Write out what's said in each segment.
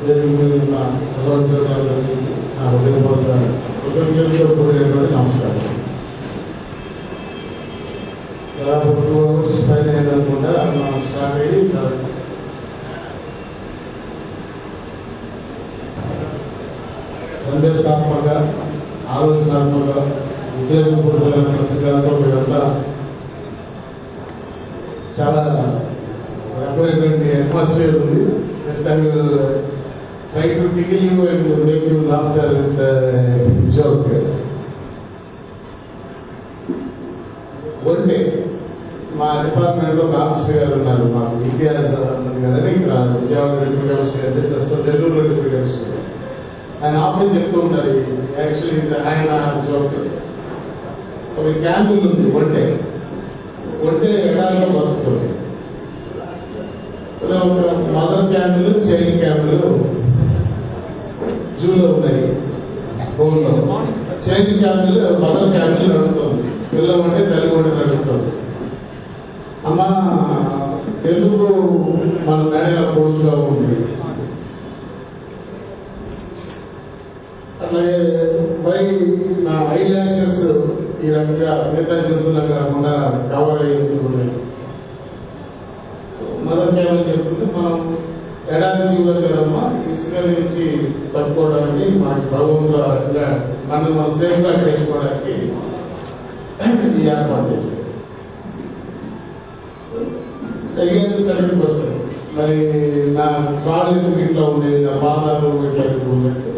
సహోదరులందరికీ నా హృదయపూర్వక కృతజ్ఞతతో కూడినటువంటి నమస్కారం. దాదాపు 2 hours పైన ఏదనుకుంటా మనం స్టార్ట్ అయ్యి సందేశాత్మక, ఆలోచనాత్మక, ఉద్యోగపూర్వకమైన ప్రసంగాలతో మీరంతా చాలా రకమైనటువంటి అట్మాస్ఫియర్ ఉంది. Next I will try to tickle you and make you laughter with joke. One day మా డిపార్ట్మెంట్ లో ఆఫీసర్ గారు ఉన్నారు, మాకు ఇతిహాస గారని ఇక్కడ విజయవాడ డిప్యూటీ కమిషనర్ అయితే ప్రస్తుతం నెల్లూరు డిప్యూటీ కమిషనర్. ఆయన ఆఫీస్ చెప్తూ ఉన్నారు. యాక్చువల్లీ ఆయన జోక్, ఒక క్యాంపుల్ ఉంది వన్ డే ఎడారిలో బతుకుతుంది. సరే, ఒక మదర్ క్యాంపులు, చైల్డ్ క్యాంపులు జూలో ఉన్నాయి. హోంలో చైల్డ్ క్యాంపులు, మదర్ క్యాంపులు నడుపుతుంది. పిల్లలు అంటే తల్లి ఉంటే నడుపుతుంది. అమ్మ ఎందుకు మన మేడలో కొడుకుగా ఉంది, అట్లాగే బై నా ఐ ల్యాషెస్ ఈ రకంగా మిగతా జంతువులు కాకుండా కవర్ అయ్యి మదర్ క్యాంప్ చెప్తుంది. మనం ఎడారి జీవులు కదమ్మా, ఇసుక నుంచి తప్పుకోవడానికి మనకి భగవంతుడు అట్లా మనం సేఫ్ గా చేసుకోవడానికి ఈ ఏర్పాటు చేశారు. 70% మరి నా కాళ్ళు ఇట్లా ఉండేది, నా పాదాలు ఇట్లా ఉన్నట్టు.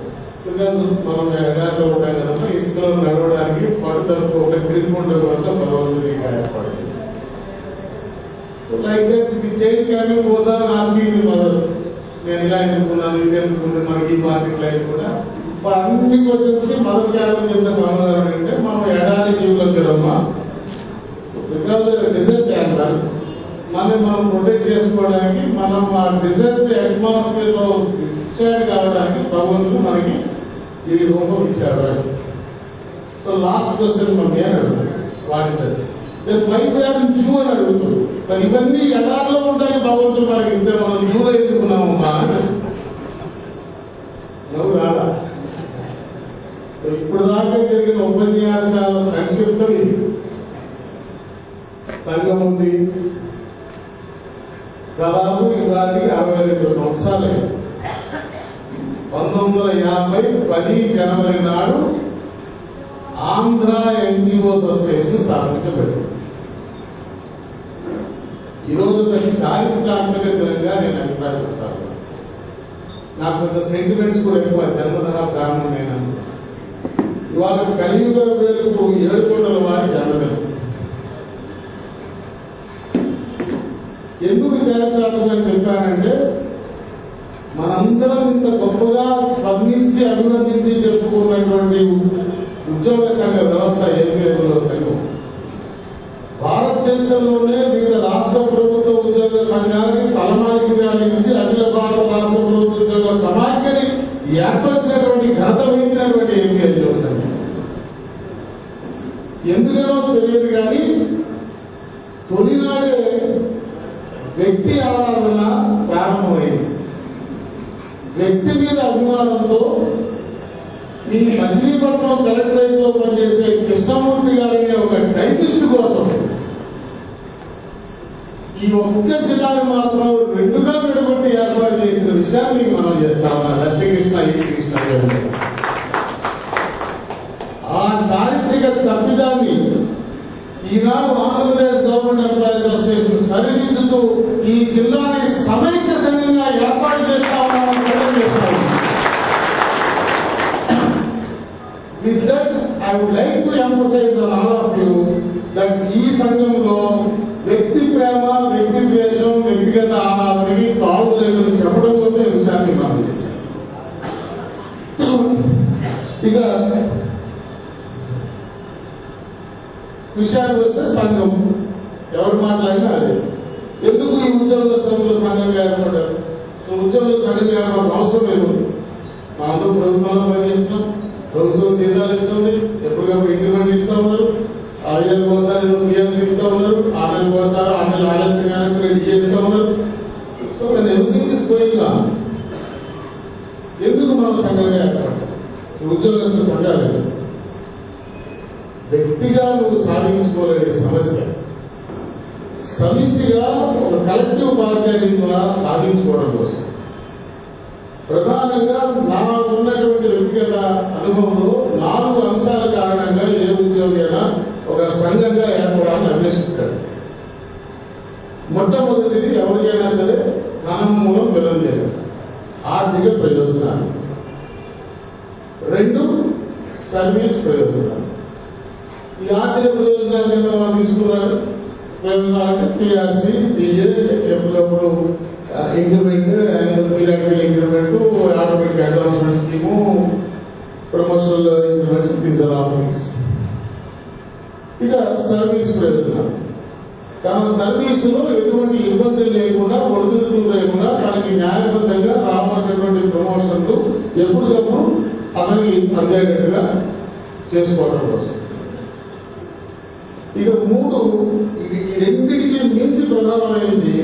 బికాజ్ మనం ఎడారిలో ఉంటాం కదమ్మా, ఇసుకలో నడవడానికి పడుతకు ఒక గ్రిప్ కోసం భగవంతుడు ఏర్పాటు చేశారు. Like that the child can goes on asking the mother, నేను ఇలా ఎందుకున్నాను, ఇది ఎందుకుంది, మనకి ఈ మార్కెట్ లైఫ్ కూడా అన్ని క్వశ్చన్స్ కి మదర్ క్యాన్ చెప్పిన సమాధానం ఏంటంటే మనం ఎడారి జీవులం కదమ్మా. సో బికాజ్ డిజర్ట్ క్యాన్ మనం ప్రొటెక్ట్ చేసుకోవడానికి, మనం ఆ డిజర్ట్ అట్మాస్ఫియర్ లో స్టాండ్ కావడానికి భగవంతుడు మనకి ఈ రూపం ఇచ్చారు. సో లాస్ట్ క్వశ్చన్ మనం ఏం అడుగుతుంది, వాటి వైపు జూ అని అడుగుతుంది. మరి ఇవన్నీ ఎడారిలో ఉంటాయి, భగవంతుడు మనకి ఇస్తే మనం జూలో ఎందుకున్నామమ్మా అనిపిస్తుంది. నువ్వు రాదా? ఇప్పుడు దాకా జరిగిన ఉపన్యాసాల సంక్షిప్తం ఇది. సంఘం ఉంది, దాదాపు ఇవాటికి 62 సంవత్సరాలే. 1950 10 జనవరి నాడు ఆంధ్ర ఎన్జిఓ అసోసియేషన్ స్థాపించబడింది. ఈరోజు ప్రతి చారిత్రాత్మక దినంగా నేను అభిప్రాయపడతాను. నాకు కొంత సెంటిమెంట్స్ కూడా ఎక్కువ. జన్మధర బ్రాహ్మణుడైనా ఇవాళ కలియుగ వేలుకు 7 కోట్ల వాడి జన్మదినం. ఎందుకు చారిత్రాత్మకంగా చెప్పానంటే, మనందరం ఇంత గొప్పగా స్పందించి అభినందించి చెప్పుకున్నటువంటి ఉద్యోగ సంఘ వ్యవస్థ ఏపీలో సంఘం భారతదేశంలోనే వివిధ రాష్ట్ర ప్రభుత్వ ఉద్యోగ సంఘానికి తలమానికగా నుంచి అఖిల భారత రాష్ట్ర ప్రభుత్వ ఉద్యోగ సమాఖ్యని ఏర్పరిచినటువంటి ఘనత వహించినటువంటి ఏపీ ఉద్యోగ సంఘం. ఎందుకనో తెలియదు కానీ తొలినాడే వ్యక్తి ఆరాధన ప్రారంభమైంది. వ్యక్తి మీద అభిమానంతో ఈ మచిలీపట్నం కలెక్టరేట్ లో పనిచేసే కృష్ణమూర్తి గారిని ఒక టైపిస్ట్ కోసం ఈ ఒక్క జిల్లాను మాత్రం 2గా విడగొట్టి ఏర్పాటు చేసిన విషయాన్ని మనం చేస్తా ఉన్నాం. రష్యకృష్ణ ఈస్ట్ కృష్ణ గారు ఆ చారిత్రక తప్పిదాన్ని ఈనాడు ఆంధ్రప్రదేశ్ గవర్నమెంట్ ఎంప్లాయీస్ అసోసియేషన్ సరిదిద్దుతూ ఈ జిల్లాని సమైక్య సంఘంగా ఏర్పాటు చేస్తా ఉన్నామని తెలియజేస్తా ఉన్నాం. With that I would like to emphasize on all of you that ఈ సంఘంలో వ్యక్తి ప్రేమ, వ్యక్తి ద్వేషం, వ్యక్తిగత ఆరాధనకి తావు లేదని చెప్పడం కోసం ఈ విషయాన్ని మనం చేశాం. ఇక విషయానికి వస్తే సంఘం ఎవరు మాట్లాడినా అదే. ఎందుకు ఈ ఉద్యోగుల సంఘంగా ఏర్పడ్డారు? అసలు ఉద్యోగుల సంఘంగా ఏర్పడాల్సిన అవసరం ఏముంది? మా అందరూ ప్రభుత్వంలో పనిచేస్తున్నాం, ప్రభుత్వం జీతాలు ఇస్తుంది, ఎప్పటికప్పుడు ఇంక్రిమెంట్ ఇస్తా ఉన్నారు, 6 నెలలకు ఒకసారి పిఎల్సీ ఇస్తా ఉన్నారు, 6 నెలలకు ఒకసారి 6 నెలలు ఆలస్యంగా డిఏ ఇస్తా ఉన్నారు. So everything is going on. మనం సంఘంగా ఏర్పడ్డాం. ఉద్యోగస్తుల సంఘాలు వ్యక్తిగా నువ్వు సాధించుకోలేని సమస్య సమిష్టిగా ఒక కలెక్టివ్ బార్గెనింగ్ ద్వారా సాధించుకోవడం కోసం ప్రధానంగా నాకున్నటువంటి వ్యక్తిగత అనుభవంలో 4 అంశాల కారణంగా ఏ ఉద్యోగి అయినా ఒక సంఘంగా ఏర్పడాలని అన్వేషిస్తాడు. మొట్టమొదటిది ఎవరికైనా సరే ధనం మూలం బలం లేదు, ఆర్థిక ప్రయోజనాలు. 2 సర్వీస్ ప్రయోజనాలు. ఈ ఆర్థిక ప్రయోజనాల మీద మనం తీసుకున్నాడు. ప్రయోజనాలు పిఆర్సీ, డిఏ, ఎప్పుడప్పుడు increment, period increment, automatic advancement scheme, promotional increments, these are all things. ఇక సర్వీస్ ప్రయోజనాలు. తన సర్వీసులో ఎటువంటి ఇబ్బందులు లేకుండా, ఒడిదుడుకులు లేకుండా తనకి న్యాయబద్ధంగా రావాల్సినటువంటి ప్రమోషన్లు ఎప్పటికప్పుడు అతనికి అందేటట్టుగా చేసుకోవడం కోసం. ఇక 3 ఈ రెండింటికి మించి ప్రధానమైనది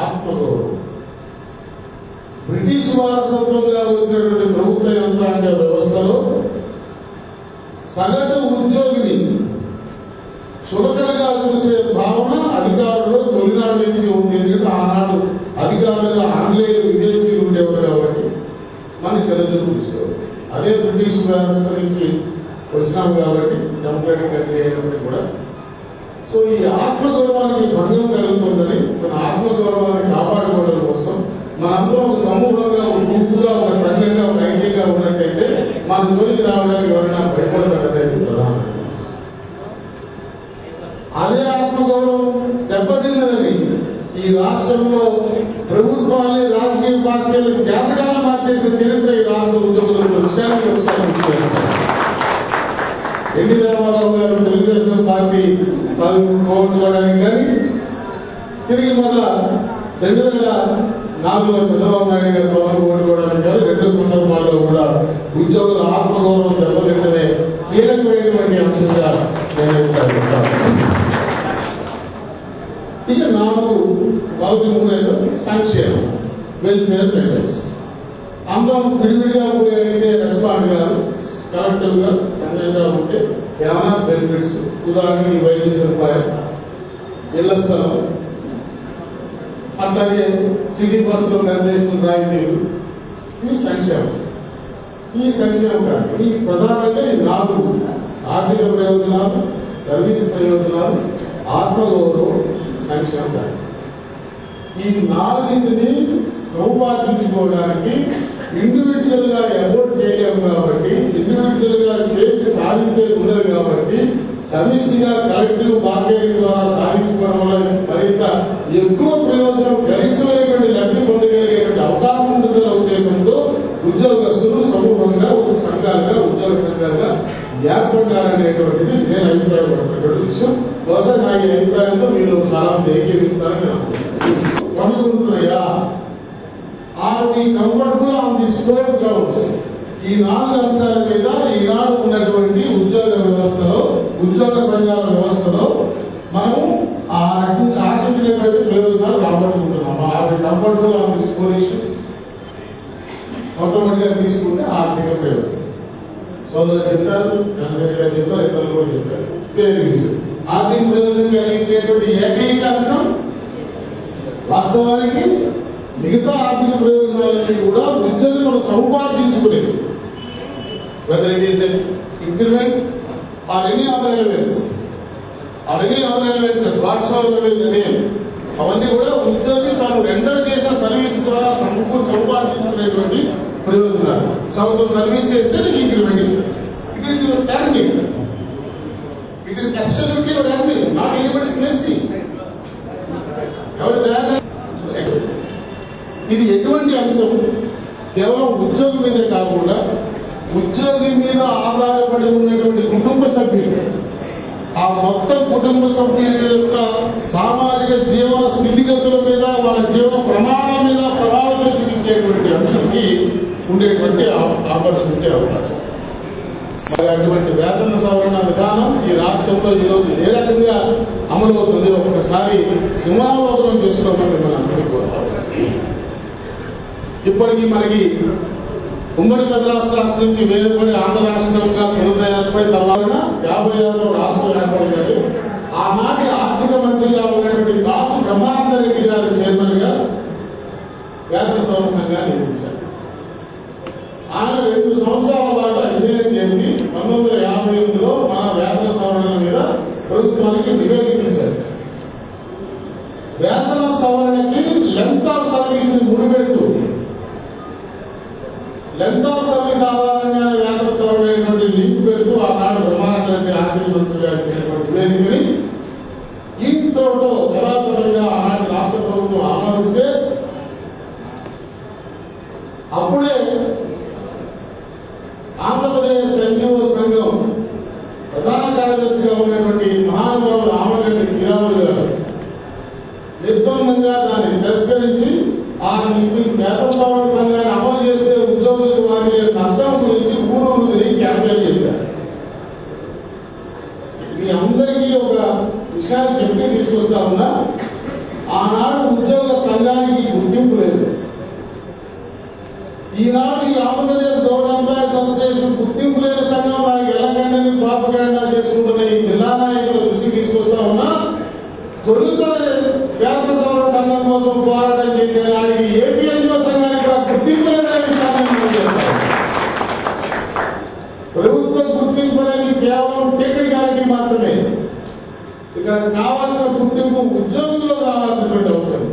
ఆత్మగౌరవం. బ్రిటిష్ వారసత్వంగా వచ్చినటువంటి ప్రభుత్వ యంత్రాంగ వ్యవస్థలో సగటు ఉద్యోగిని చులకనగా చూసే భావన అధికారులు తొలినాడు నుంచి ఉంది. ఎందుకంటే ఆనాడు అధికారులుగా ఆంగ్లేయులు, విదేశీయులు ఉండేవారు కాబట్టి మనకి చరిత్రలు చూసేవారు. అదే బ్రిటిష్ వ్యవస్థ నుంచి వచ్చినాము కాబట్టి డెమోక్రాటిక్ కంట్రీ అయినప్పటికీ కూడా. సో ఈ ఆత్మగౌరవానికి భంగం కలుగుతుందని మన ఆత్మగౌరవాన్ని కాపాడుకోవడం కోసం మనందరం ఒక సమూహంగా, ఒక గుంపుగా, ఒక సంఘంగా, ఒక ఐక్యంగా ఉన్నట్టయితే మన జోలికి రావడానికి ఎవరైనా భయపడతారనేది ప్రధాన. అదే ఆత్మగౌరవం దెబ్బతిన్నదని ఈ రాష్ట్రంలో ప్రభుత్వాన్ని, రాజకీయ పార్టీల జాతకాలు మార్చేసిన చరిత్ర ఈ రాష్ట్ర ఉద్యోగుల విషయాన్ని ఎన్టీ రామారావు గారు తెలుగుదేశం పార్టీ పోగొట్టుకోవడానికి కానీ, తిరిగి మళ్ళా 2004లో చంద్రబాబు నాయుడు గారు పోగొట్టుకోవడానికి కానీ 2 సందర్భాల్లో కూడా ఉద్యోగుల ఆత్మగౌరవం దెబ్బతింటమే కీలకమైనటువంటి అంశంగా నేను అభిప్రాయపడతాను. ఇక 4 సంక్షేమం, వెల్ఫేర్ మెజర్స్. అందరం విడివిడిగా పోయితే రెస్పాండ్ గారు కలెక్టివ్ గా సంఘంగా ఉంటే ఏమైనా బెనిఫిట్స్, ఉదాహరణకి వైద్య సదుపాయం, ఇళ్ల స్థలం, అట్లాగే సిటీ బస్సులో కన్సెషన్ రాయితీలు, ఇవి సంక్షేమం. ఈ సంక్షేమం కాదు, ఈ ప్రధానంగా ఈ 4 ఆర్థిక ప్రయోజనాలు, సర్వీస్ ప్రయోజనాలు, ఆత్మగౌరవం, సంక్షేమం కాదు. ఈ 4ని సౌపార్జించుకోవడానికి ఇండివిజువల్ గా ఎఫోర్డ్ చేయలేము కాబట్టి, ఇండివిజువల్ గా చేసి సాధించేది ఉండదు కాబట్టి, సమిష్టిగా కలెక్టివ్ బార్గెనింగ్ ద్వారా సాధించుకోవడం వల్ల మరింత ఎక్కువ ప్రయోజనం, గరిష్టమైనటువంటి లబ్ధి పొందగలిగేటువంటి అవకాశం ఉంటుందన్న ఉద్దేశంతో ఉద్యోగస్తులు సమూహంగా, ఒక సంఘాలుగా, ఉద్యోగ సంఘాలుగా ఏర్పడ్డారనేటువంటిది నేను అభిప్రాయపడుతున్నటువంటి విషయం. బహుశా నా ఈ అభిప్రాయంతో మీరు చాలా మంది ఏకీవిస్తారని అనుకుంటున్నాను. పనుకుంటున్నాయా? Are we comfortable on the store grounds? ఈ 4 అంశాల మీద ఈనాడు ఉన్నటువంటి ఉద్యోగ వ్యవస్థలో, ఉద్యోగ సంఘాల వ్యవస్థలో మనం ఆ రకంగా ఆశించినటువంటి ప్రయోజనాలు రాబట్టుకుంటున్నాం. Are we comfortable on the store issues? మొట్టమొదటిగా తీసుకుంటే ఆర్థిక ప్రయోజనం. సోదరులు చెప్పారు, జనసేనగా చెప్పారు, ఇతరులు కూడా చెప్పారు. ఆర్థిక ప్రయోజనం కలిగించేటువంటి ఏకైక అంశం వాస్తవానికి మిగతా ఆర్థిక ప్రయోజనాలన్నీ కూడా ఉద్యోగులు సముపార్జించుకునేది. whether it is an increment or any other elements whatsoever will the name, అవన్నీ కూడా ఉద్యోగి తాను రెండర్ చేసిన సర్వీస్ ద్వారా సముపార్జించుకునేటువంటి ప్రయోజనాలు. సంవత్సరం సర్వీస్ చేస్తే నీకు ఇంక్రిమెంట్ ఇస్తారు. It is your earning, it is absolutely your earning, not anybody's mercy. ఎవరి దయాగా ఇది ఎటువంటి అంశం కేవలం ఉద్యోగి మీదే కాకుండా ఉద్యోగి మీద ఆధారపడి ఉన్నటువంటి కుటుంబ సభ్యులు, ఆ మొత్తం కుటుంబ సభ్యుల యొక్క సామాజిక జీవన స్థితిగతుల మీద, వాళ్ళ జీవన ప్రమాణాల మీద ప్రభావితం చూపించేటువంటి అంశంకి ఉండేటువంటి ఆపర్చునిటీ, అవకాశం. మరి అటువంటి వేతన సవరణ విధానం ఈ రాష్ట్రంలో ఈరోజు ఏ రకంగా అమలు అవుతుంది ఒకసారి సింహావలోకనం చేసుకోమని మనం అనుకుంటున్నాం. ఇప్పటికీ మనకి ఉమ్మడి మద్రాసు రాష్ట్రం నుంచి వేరుపడి ఆంధ్ర రాష్ట్రంగా తొలుత ఏర్పడి తర్వాత 56లో రాష్ట్రం ఏర్పడినారు. ఆనాటి ఆర్థిక మంత్రిగా ఉన్నటువంటి దాసు బ్రహ్మానందరెడ్డి గారి చైర్మన్గా వేతన సవరణ సంఘాన్ని నిర్మించారు. ఆయన 2 సంవత్సరాల పాటు అధ్యయనం చేసి 1958లో మన వేతన సవరణ మీద ప్రభుత్వానికి నివేదించారు. వేతన సవరణకి లెంత్ ఆఫ్ సర్వీస్ ని ముడిపెడుతూ లెంత్ ఆఫ్ సర్వీస్ ఆధారంగా వేతన సవరణ అనేటువంటి లింక్ పెడుతూ ఆనాడు బ్రహ్మానందరెడ్డి ఆర్థిక మంత్రి గారు చేసినటువంటి నివేదికని ఇంట్లో యథాతథంగా ఆనాటి రాష్ట్ర ప్రభుత్వం ఆమోదిస్తే అప్పుడే ఆంధ్రప్రదేశ్ ఎన్జిఓ సంఘం ప్రధాన కార్యదర్శిగా ఉన్నటువంటి మహానుభావులు ఆమరెడ్డి శ్రీరాములు గారు నిర్బంధంగా దాన్ని తిరస్కరించి ఆ వేతన సవరణ సంఘాన్ని అమలు చేస్తే ఉద్యోగులకు వారి నష్టం గురించి ఊరూరు తిరిగి క్యాంపెయిన్ చేశారు. మీ అందరికీ ఒక విషయాన్ని చెప్పి తీసుకొస్తా ఉన్నా, ఆనాడు ఉద్యోగ సంఘానికి గుర్తింపు లేదు. ఈనాడు ఈ ఆంధ్రప్రదేశ్ గవర్నమెంట్ ఎంప్లాయీస్ అసోసియేషన్ గుర్తింపు లేని సంఘం వారికి ఎలాగంటే ప్రాపగాండా చేసుకుంటున్న ఈ జిల్లా నాయకుల దృష్టికి తీసుకొస్తా ఉన్నా, తొలుత వేతన సవరణ సంఘం కోసం పోరాటం చేసే నాటికి ఏపీ ఎన్జిఓ సంఘానికి కూడా గుర్తింపు లేదనే విషయాన్ని మనం చేస్తాం. ప్రభుత్వ గుర్తింపు అనేది కేవలం టెక్నికాలిటీ మాత్రమే. ఇక్కడ కావాల్సిన గుర్తింపు ఉద్యోగుల్లో కావాల్సినటువంటి అవసరం.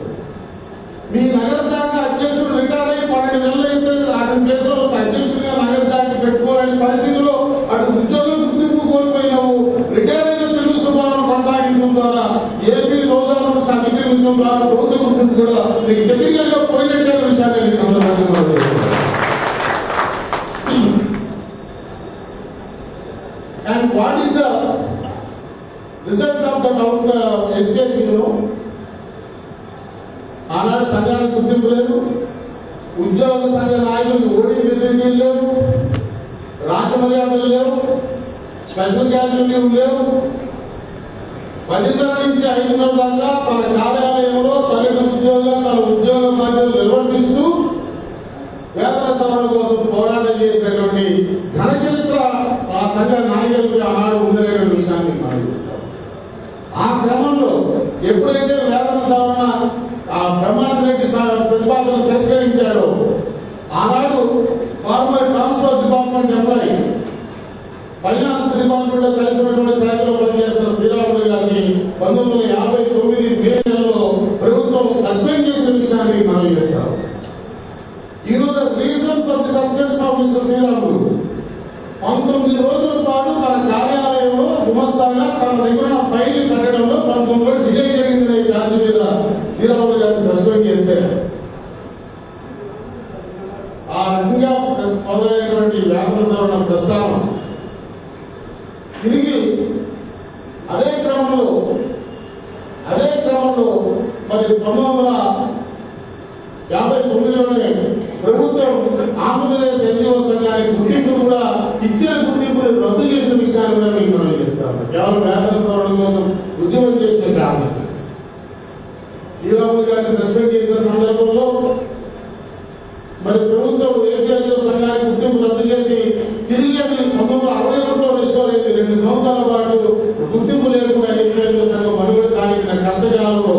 మీ నగర శాఖ అధ్యక్షుడు రిటైర్ అయ్యి 12 నెలలు అయితే అతని ప్లేస్ లో అధ్యక్షుడిగా నగర శాఖ పెట్టుకోవాలని పరిస్థితుల్లో అటు ఉద్యోగులు గుర్తింపు కోల్పోయినావు. రిటైర్ అయిన తెలుగు సుబ్బారావు కొనసాగించడం ద్వారా ఏపీ రోజులను సంఘటించడం ద్వారా ప్రభుత్వ గుర్తింపు కూడా మీకు టెక్నికల్ గా పోయినట్టే విషయాన్ని ఈ సందర్భంగా and what is the result of that education? ఆనాడు సంఘానికి గుర్తింపు లేదు, ఉద్యోగ సంఘ నాయకులకు ఓడి ఫెసిలిటీలు లేవు, రాజమర్యాదలు లేవు, స్పెషల్ క్యాటగిరీలు లేవు. 10:30 నుంచి 5:30 దాకా తన కార్యాలయంలో సగటు ఉద్యోగం తన ఉద్యోగ బాధ్యతలు నిర్వర్తిస్తూ వేతన సవరణ కోసం పోరాటం చేసినటువంటి ఘన చరిత్ర ఆ సంఘ నాయకులకు ఆనాడు ఉందనేటువంటి విషయాన్ని మనం చూస్తాం. ఆ క్రమంలో ఎప్పుడైతే వేతన సవరణ ఆ బ్రహ్మానందరెడ్డి ప్రతిపాదన తిరస్కరించాడో ఆనాడు former transport department employee finance department లో కలిసినటువంటి శాఖలో పనిచేస్తున్న శ్రీరాములు గారిని 1959 మే నెలలో ప్రభుత్వం సస్పెండ్ చేసిన విషయాన్ని మనం చేస్తాం. ఈ రోజు reason for the suspension of mister Sriramulu 19 రోజుల పాటు తన కార్యాలయంలో గుమస్తాగా తన దగ్గర ఫైల్ కట్టడంలో 19లో డిలే జరిగిందనే ఛార్జ్ మీద శ్రీరాములు గారిని సస్పెండ్ చేస్తే ఆ రకంగా మొదలైనటువంటి వేతన సవరణ ప్రస్తావన తిరిగి అదే క్రమంలో మరి 1959లోనే ప్రభుత్వం ఆంధ్రప్రదేశ్ ఎన్జిఓ సంఘానికి గుర్తింపు కూడా ఇచ్చిన గుర్తింపును రద్దు చేసిన విషయాన్ని కూడా మీకు మనం చేస్తాం. కేవలం వేతన సవరణ కోసం ఉద్యమం చేసిన కారణం శ్రీరాములు గారిని సస్పెండ్ చేసిన సందర్భంలో మరి ప్రభుత్వం ఏపీ ఎన్జిఓ సంఘానికి గుర్తింపు రద్దు చేసి తిరిగి అది 1961లో రిస్టోర్ అయింది. 2 సంవత్సరాల పాటు గుర్తింపు లేకుండా ఏపీ ఎన్జిఓ సంఘం మనుగడ సాగించిన కష్టకాలంలో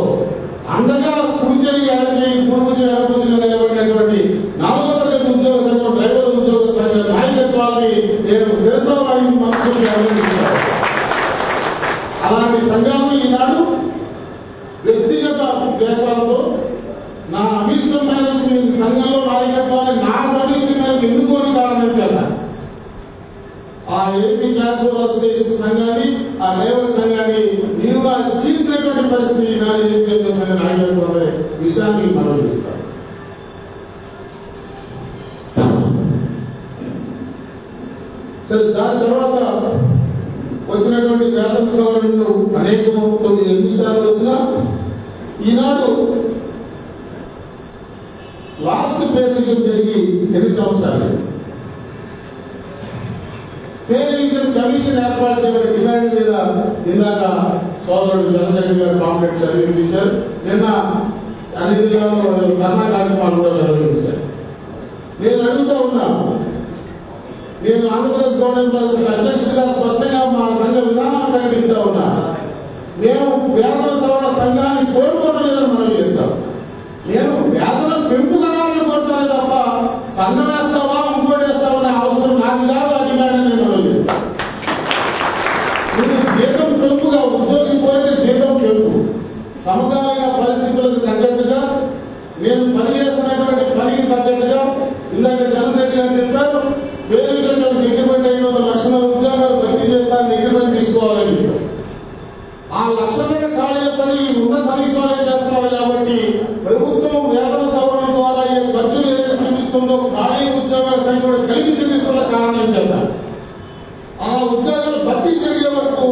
అండగా కుడిచేయి ఎడచేయి కుడుపుచి ఎడపుచిగా నిలబడినటువంటి 4వ తరగతి ఉద్యోగ సంఘం డ్రైవర్ ఉద్యోగ సంఘ నాయకత్వాన్ని నేను శిరసావాహిని మనస్ఫూర్తిగా అభినందిస్తాను. అలాంటి సంఘాన్ని ఈనాడు వ్యక్తిగత ద్వేషాలతో నా అభీష్టం మేరకు మీ సంఘంలో నాయకత్వాన్ని నా అభీష్టం మేరకు ఎన్నుకోని కారణం చేత ఆ ఏపీ క్లాస్ 4 అసోసియేషన్ సంఘాన్ని ఆ డ్రైవర్ సంఘాన్ని నిలువుగా చీల్చినటువంటి పరిస్థితి ఈనాడు ఏపీ సంఘ నాయకత్వం అనే విషయాన్ని మనం ఇస్తాం. సరే, దాని తర్వాత వచ్చినటువంటి వేతన సవరణలు అనేక 9 నిమిషాలు వచ్చినా ఈనాడు లాస్ట్ పే రివిజన్ జరిగి 8 సంవత్సరాలు పే రివిజన్ కమిషన్ ఏర్పాటు చేయబడిన డిమాండ్ మీద ఇందాక సోదరుడు జనసేన గారు కాంప్లెక్ట్ చదివించారు. నిన్న అన్ని జిల్లాలో ధర్నా కార్యక్రమాలు కూడా నిర్వహించారు. నేను అడుగుతా ఉన్నా, నేను ఆంధ్రప్రదేశ్ గవర్నమెంట్ అధ్యక్షుడిగా స్పష్టంగా మా సంఘ విధానాన్ని ప్రకటిస్తా ఉన్నా. మేము వేతన సవరణ సంఘాన్ని కోరుకోవడం లేదని మనం చేస్తాం. నేను వేతన పెంపు కావాలని కోరుతానే తప్ప సంఘం వేస్తావా ఇంకోటి వేస్తావా అనే అవసరం నాకు కాదు. ఆ డిమాండ్ నేను మనం చేస్తాను. మీరు జీతం పెంపుగా ఉద్యోగి కోరిక జీతం పెంపు సమకాలీన పరిస్థితులకు తగ్గట్టుగా నేను పనిచేస్తున్నటువంటి పనికి తగ్గట్టుగా ఇందాక జనశెట్టి గారు చెప్పారు. పేరు విషయంలో అగ్రిమెంట్ 500 లక్షల ఉద్యోగాలు భర్తీ చేస్తానని అగ్రిమెంట్ తీసుకోవాలని. ఆ లక్షల ఖాళీల పని ఉన్న సర్వీస్ వాళ్ళే చేస్తున్నారు కాబట్టి ప్రభుత్వం వేతన సవరణ ద్వారా ఏ ఖర్చులు ఏదైతే చూపిస్తుందో ఖాళీ ఉద్యోగాల సంఖ్య కూడా కలిగి చూపిస్తున్న కారణం చేత ఆ ఉద్యోగాలు భర్తీ జరిగే వరకు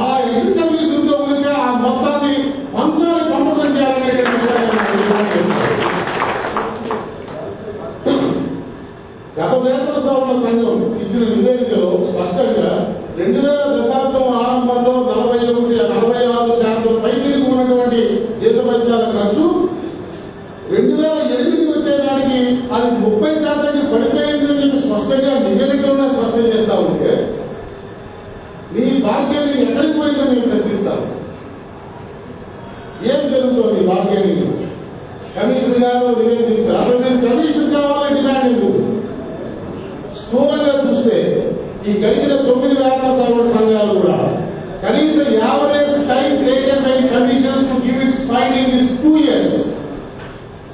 ఆ ఇన్ సర్వీస్ ఉద్యోగులకి ఆ మొత్తాన్ని వంశాలు పంపకం చేయాలనేటువంటి విషయాన్ని గత వేతన సవరణ సంఘం ఇచ్చిన నివేదికలో స్పష్టంగా 2000 దశాబ్దం ఆరంభంలో 46% పైచిలకు ఉన్నటువంటి జీతభత్యాల ఖర్చు 2008 వచ్చేనాటికి అది 30% పడిపోయిందని చెప్పి స్పష్టంగా నివేదికలోనే స్పష్టం చేస్తా ఉంటే మీ బార్గెనింగ్ ఎక్కడికి పోయిందని మేము ప్రశ్నిస్తాం. ఏం జరుగుతోంది బార్గెనింగ్? కమిషన్ గారు నివేదిస్తారు. అసలు మీరు కమిషన్ కావాలని డిమాండ్ ఎందుకు? స్థూలంగా చూస్తే ఈ గడిచిన 9 వేతన సవరణ సంఘాలు కూడా కనీసం average time taken by commissions to give its finding is 2 years.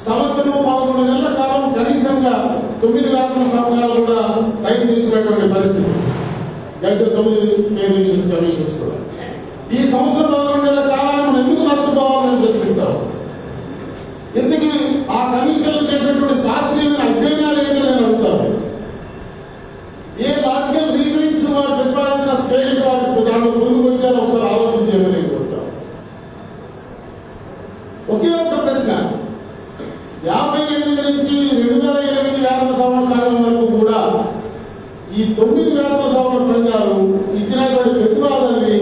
సంవత్సరం 11 నెలల కాలం కనీసంగా 9 వేతన సంఘాలు కూడా టైం తీసుకున్నటువంటి పరిస్థితి గడిచిన 9 కమిషన్స్ కూడా. ఈ సంవత్సరం 11 నెలల కాలాన్ని మనం ఎందుకు నష్టపోవాలని ప్రశ్నిస్తాం. ఎందుకు ఆ కమిషన్లు చేసినటువంటి శాస్త్రీయమైన అధ్యయనాలు ఏంటో నేను అడుగుతాను. ఏ లాజికల్ రీజనింగ్స్ వారు ప్రతిపాదించిన స్టేట్ వారు దాంట్లో ముందుకు వచ్చారో ఒకసారి ఆలోచించేమని కోరుతాం. ఒకే ఒక ప్రశ్న, 58 నుంచి 2008 వేతన సవరణ సంఘం వరకు కూడా ఈ 9 వేతన సవరణ సంఘాలు ఇచ్చినటువంటి ప్రతిపాదనని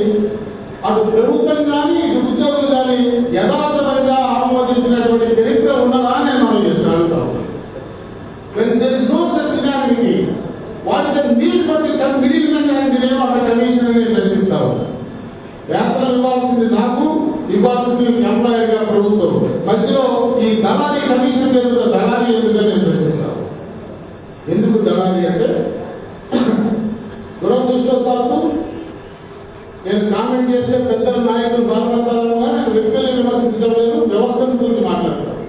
అటు ప్రభుత్వం కానీ ఇటు ఉద్యోగులు కానీ యథాతథంగా ఆమోదించినటువంటి చరిత్ర ఉన్నదా అని నేను మనం చేసి అడుగుతాం. When there is no such unanimity, what is the need for the middleman and the name of the commission అని ప్రశ్నిస్తాం. వేతనం ఇవ్వాల్సింది నాకు, ఇవ్వాల్సింది ఎంప్లాయర్ గా ప్రభుత్వం, మధ్యలో ఈ దళారీ కమిషన్ పేరుతో దళారీ ఎందుకని నేను ప్రశ్నిస్తాను. ఎందుకు దళారీ అంటే దురదృష్టవశాత్తు నేను కామెంట్ చేసే పెద్దల నాయకులు బాధపడతారని నేను వ్యక్తులను విమర్శించడం లేదు, వ్యవస్థను గురించి మాట్లాడతాను.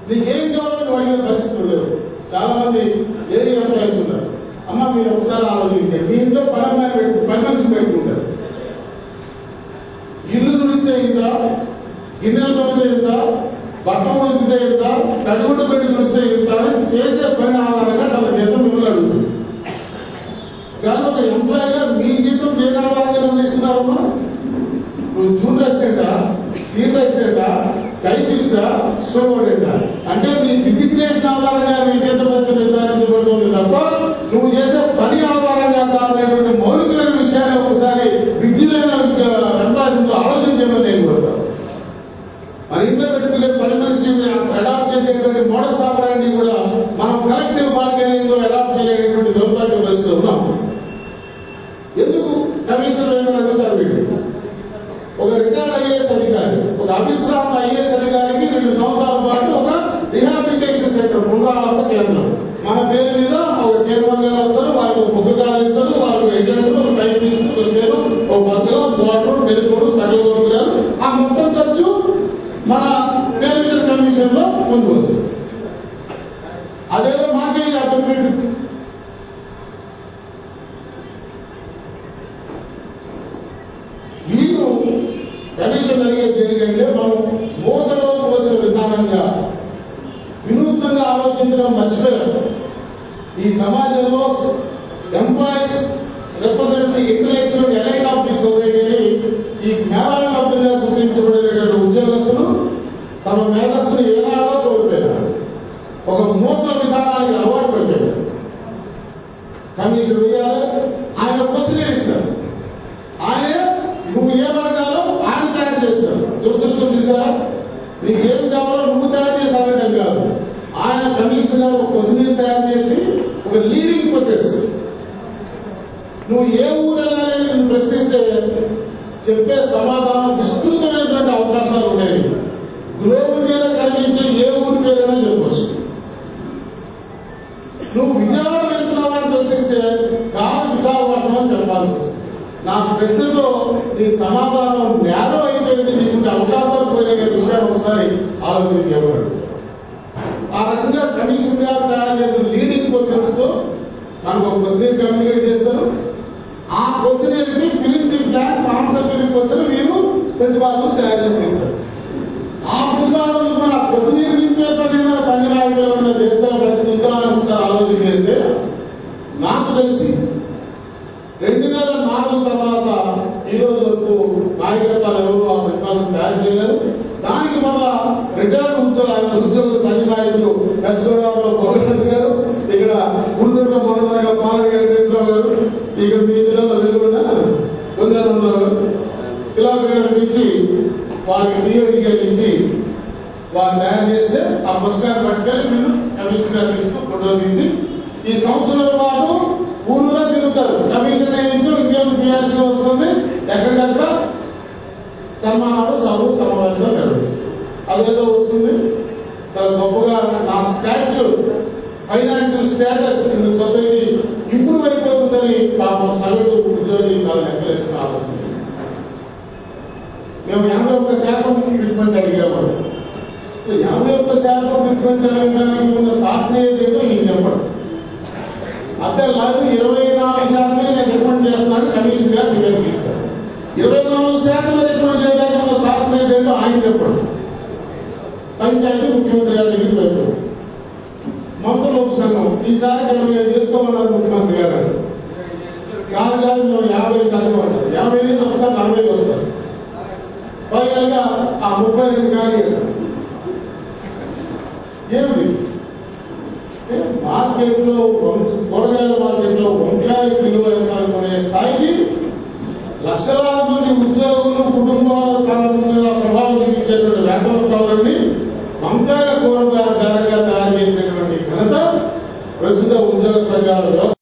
నీకేం కావాలని అడిగే పరిస్థితులు లేవు. చాలా మంది లేడీ ఎంప్లాయీస్ ఉన్నారు. అమ్మ మీరు ఒకసారి ఆలోచించండి, మీ ఇంట్లో పని మనిషి పెట్టుకుంటారు. ఇల్లు తుడిస్తే ఇంత, గిన్నెలు తోమితే ఇంత, బట్టలు ఉడికితే ఇంత, తడిగుడ్డ పెట్టి తుడిస్తే ఇంత అని చేసే పని ఆధారంగా తన జీతం మిమ్మల్ని అడుగుతుంది. కానీ ఒక ఎంప్లాయీగా మీ జీతం దేని ఆధారంగా నిర్ణయిస్తున్నారమ్మా? నువ్వు జూనియర్ అసిస్టెంటా, సీనియర్ అసిస్టెంటా, టైపిస్టా, సూపరింటెండెంటా అంటే నీ డిజిగ్నేషన్ ఆధారంగా నీ జీతం నిర్ధారించబడుతుంది తప్ప నువ్వు చేసే పని ఆధారంగా కావాలనేటువంటి మౌలికమైన విషయాన్ని ఒకసారి విద్యులైన ఎంప్లాయీస్ ఆలోచించేమని నేను కోరుతాను. మన ఇంట్లో పెట్టుకునే పని మనిషి అడాప్ట్ చేసేటువంటి మోడల్స్ ఆపరాన్ని కూడా మనం కలెక్టివ్ బార్గెనింగ్ లో అడాప్ట్ చేయలేటువంటి దౌర్భాగ్య పరిస్థితులు ఉన్నాం. ఎందుకు కమిషన్ ఏమని అడుగుతారు వీళ్ళు? ఒక రిటైర్డ్ ఐఏఎస్ అధికారి, ఒక అవిశ్రాంత ఐఏఎస్ అధికారికి 2 సంవత్సరాల పాటు ఒక రిహాబిలిటేషన్ సెంటర్, పునరావాస కేంద్రం మన పేరు మీద ఒక చైర్మన్ గారు వస్తారు, వారికి పుస్తకాలు ఇస్తారు, వారికి ఎగ్జాంపుల్ ఒక టైపిస్ట్, ఒక స్టేలు, ఒక బద్దలు, వాటర్, టెలిఫోన్, సర్వీస్ గారు ఆ మొత్తం ఖర్చు మన పేరు మీద కమిషన్ లో ముందుకు వస్తుంది. అదేదో మాకే అర్థం. మీరు కమిషన్ అడిగేది దేనికంటే మనం మోసలో మోసిన విధానంగా వినూత్నంగా ఆలోచించడం మర్చిపోయారు. ఈ సమాజంలో employees represents the intellectual elite of the సొసైటీని ఈ మేధావులుగా గుర్తించబడేటువంటి ఉద్యోగస్తులు తమ మేధస్సును ఏనాడో కోల్పోయారు. ఒక మోస విధానానికి అలవాటు పడిపోయారు. కమిషన్ వేయాలి, ఆయన క్వశ్చన్ ఇస్తారు, ఆయనే నువ్వు ఏమడగాలో ఆయన తయారు చేస్తారు. దురదృష్టం చూసారా? నీకు ఏం కావాలో నువ్వు తయారు చేసి అడగడం కాదు, ఆయన కమిషన్ గారు ఒక క్వశ్చన్ తయారు చేసి ఒక లీడింగ్ క్వశ్చన్స్ నువ్వు ఏ ఊరైనా నేను ప్రశ్నిస్తే చెప్పే సమాధానం విస్తృతమైనటువంటి అవకాశాలు ఉన్నాయి. గ్లోబ్ మీద కనిపించే ఏ ఊరి పేరైనా చెప్పవచ్చు. నువ్వు విజయవాడ వెళ్తున్నావా అని ప్రశ్నిస్తే కాదు విశాఖపట్నం అని చెప్పాల్సి వస్తుంది. నా ప్రశ్నతో నీ సమాధానం నేరం అయిపోయింది, నీకు అవకాశాలు పోయిన విషయాన్ని ఒకసారి ఆలోచించేవాడు. ఆ రకంగా కమిషన్ గారు తయారు చేసిన లీడింగ్ క్వశ్చన్స్ తో మనకు ఒక క్వశ్చన్ కమ్యూనికేట్ చేస్తారు. ఆ క్వశ్చన్ కి film the blanks answer to the question మీరు ప్రతిపాదన తయారు చేస్తారు. ఆ ప్రతిపాదన మన క్వశ్చన్ లింక్ పేపర్ సంఘనాయకులు చేస్తే ప్రశ్నించా అని ఒకసారి ఆలోచన చేస్తే నాకు తెలిసి 2004 తర్వాత ఈ రోజు వరకు నాయకత్వాలు ఎవరు ఆ ప్రతిపాదన తయారు చేయలేదు. దానికి మళ్ళా రిటైర్డ్ ఉద్యోగుల సంఘ నాయకులు ఎస్గోడవరంలో గోవింద్ గారు, ఇక్కడ గుంటూరులో మొన్నగా పాలన వెంకటేశ్వరరావు గారు, ఇక్కడ మీ జిల్లాలో వెలుగున్న కొందరందరూ గారు ఇలా పిలిచి వారికి డిఓడి గారు ఇచ్చి వారు తయారు చేస్తే ఆ పుస్తకాన్ని పట్టుకొని వీళ్ళు కమిషన్ గారు ఇస్తూ ఫోటో తీసి ఈ సంవత్సరాల పాటు ఊళ్ళో తిరుగుతారు. కమిషన్ నుంచి ఇంకేం పిఆర్సీ వస్తుంది, ఎక్కడికక్కడ సన్మానాలు సభలు సమావేశాలు నిర్వహిస్తారు. అదేదో వస్తుంది చాలా గొప్పగా నా statue financial status in society improve అయిపోతుందని పాపం సగటు ఉద్యోగి చాలా లెక్కలేసిన ఆలోచన. మేము 81% ట్రీట్మెంట్ అడిగాము. సో 81% ట్రీట్మెంట్ అడగడానికి ఉన్న శాస్త్రీయత ఏంటో నేను చెప్పండి. అంటే లేదు 24% నేను రికమెండ్ చేస్తున్నాను కమిషన్ గారు నివేదిక ఇస్తారు. 24% రికమెండ్ చేయడానికి ఉన్న శాస్త్రీయత ఏంటో ఆయన చెప్పండి. పంచాయతీ ముఖ్యమంత్రి గారి దగ్గరికి వెళ్తారు. మంత్రుల ఉపసంఘం ఈసారి 25 చేసుకోమన్నారు ముఖ్యమంత్రి గారు. కాదు మేము 50 కష్టపడ్డారు. 50 నుంచి ఒకసారి 40 వస్తారు. ఫైనల్ గా ఆ 32 కానీ ఏమిటి మార్కెట్ లో కూరగాయల మార్కెట్ లో వంకాయ కిలో ఎంత కొనే స్థాయికి లక్షలాది మంది ఉద్యోగులు కుటుంబాల మీద ప్రభావం చూపించేటువంటి వేతన సవరణని వంకాయ కూరగాయల ధరగా తయారు చేసినటువంటి ఘనత ప్రస్తుత ఉద్యోగ సంఘాల వ్యవస్థ